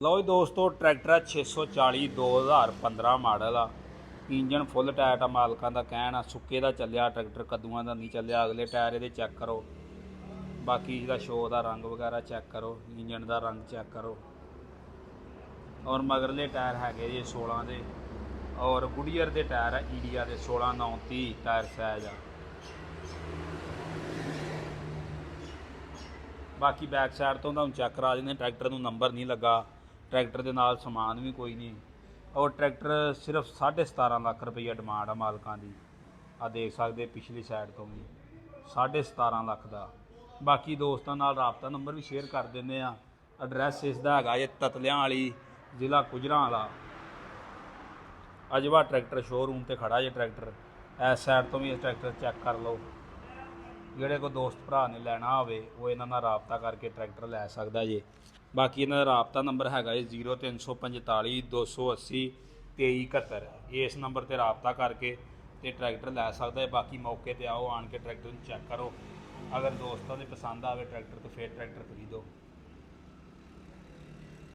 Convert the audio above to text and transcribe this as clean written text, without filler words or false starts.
ਲਓ ਜੀ ਦੋਸਤੋ, ਟਰੈਕਟਰ 640 2015 ਮਾਡਲ ਆ। ਇੰਜਨ ਫੁੱਲ ਟਾਇਟ ਆ, ਮਾਲਕਾਂ ਦਾ ਕਹਿਣ ਆ। ਸੁੱਕੇ ਦਾ ਚੱਲਿਆ ਟਰੈਕਟਰ, ਕੱਦੂਆਂ ਦਾ ਨਹੀਂ ਚੱਲਿਆ। ਅਗਲੇ ਟਾਇਰ ਇਹਦੇ ਚੈੱਕ ਕਰੋ, ਬਾਕੀ ਇਹਦਾ ਸ਼ੋ ਦਾ ਰੰਗ ਵਗੈਰਾ ਚੈੱਕ ਕਰੋ, ਇੰਜਨ ਦਾ ਰੰਗ ਚੈੱਕ ਕਰੋ। ਔਰ ਮਗਰਲੇ ਟਾਇਰ ਹੈਗੇ ਜੀ 16 ਦੇ, ਔਰ ਗੁਡੀਅਰ ਦੇ ਟਾਇਰ ਆ ਈਡੀਆ ਦੇ 16 9 30 ਟਾਇਰ ਸਾਈਜ਼ ਆ। ਬਾਕੀ ਬੈਕ ਸਾਈਡ ਤੋਂ ਤੁਹਾਨੂੰ ਚੈੱਕ ਕਰਾ ਦਿੰਦੇ। ਟਰੈਕਟਰ ਨੂੰ ਨੰਬਰ ਨਹੀਂ ਲੱਗਾ, ਟਰੈਕਟਰ ਦੇ ਨਾਲ ਸਮਾਨ ਵੀ ਕੋਈ ਨਹੀਂ। ਔਰ ਟਰੈਕਟਰ ਸਿਰਫ 17.5 ਲੱਖ ਰੁਪਈਆ ਡਿਮਾਂਡ ਆ ਮਾਲਕਾਂ ਦੀ। ਆ ਦੇਖ ਸਕਦੇ ਪਿਛਲੀ ਸਾਈਡ ਤੋਂ ਵੀ 17.5 ਲੱਖ ਦਾ। ਬਾਕੀ ਦੋਸਤਾਂ ਨਾਲ ਰਾਬਤਾ ਨੰਬਰ ਵੀ ਸ਼ੇਅਰ ਕਰ ਦਿੰਦੇ ਆ। ਐਡਰੈਸ ਇਸ ਦਾ ਹੈਗਾ ਜੇ ਤਤਲਿਆਂ ਵਾਲੀ, ਜ਼ਿਲ੍ਹਾ ਗੁਜਰਾਂਵਾਲਾ। ਅਜਵਾ ਟਰੈਕਟਰ ਸ਼ੋਅਰੂਮ ਤੇ ਖੜਾ ਜੇ ਟਰੈਕਟਰ। ਇਸ ਸਾਈਡ ਤੋਂ ਵੀ ਇਹ ਟਰੈਕਟਰ ਚੈੱਕ ਕਰ ਲਓ। ਜਿਹੜੇ ਕੋਈ ਦੋਸਤ ਭਰਾ ਨੇ ਲੈਣਾ ਹੋਵੇ ਉਹ ਇਹਨਾਂ ਨਾਲ ਰਾਬਤਾ ਕਰਕੇ ਟਰੈਕਟਰ ਲੈ ਸਕਦਾ ਜੇ। ਬਾਕੀ ਇਹਨਾਂ ਦਾ ਰਾਬਤਾ ਨੰਬਰ ਹੈਗਾ ਜੀ 0345 280 2371। ਇਸ ਨੰਬਰ 'ਤੇ ਰਾਬਤਾ ਕਰਕੇ ਤੇ ਟਰੈਕਟਰ ਲੈ ਸਕਦਾ ਹੈ। ਬਾਕੀ ਮੌਕੇ 'ਤੇ ਆਓ, ਆਣ ਕੇ ਟਰੈਕਟਰ ਨੂੰ ਚੈੱਕ ਕਰੋ। ਅਗਰ ਦੋਸਤਾਂ ਦੇ ਪਸੰਦ ਆਵੇ ਟਰੈਕਟਰ ਤਾਂ ਫਿਰ ਟਰੈਕਟਰ ਖਰੀਦੋ।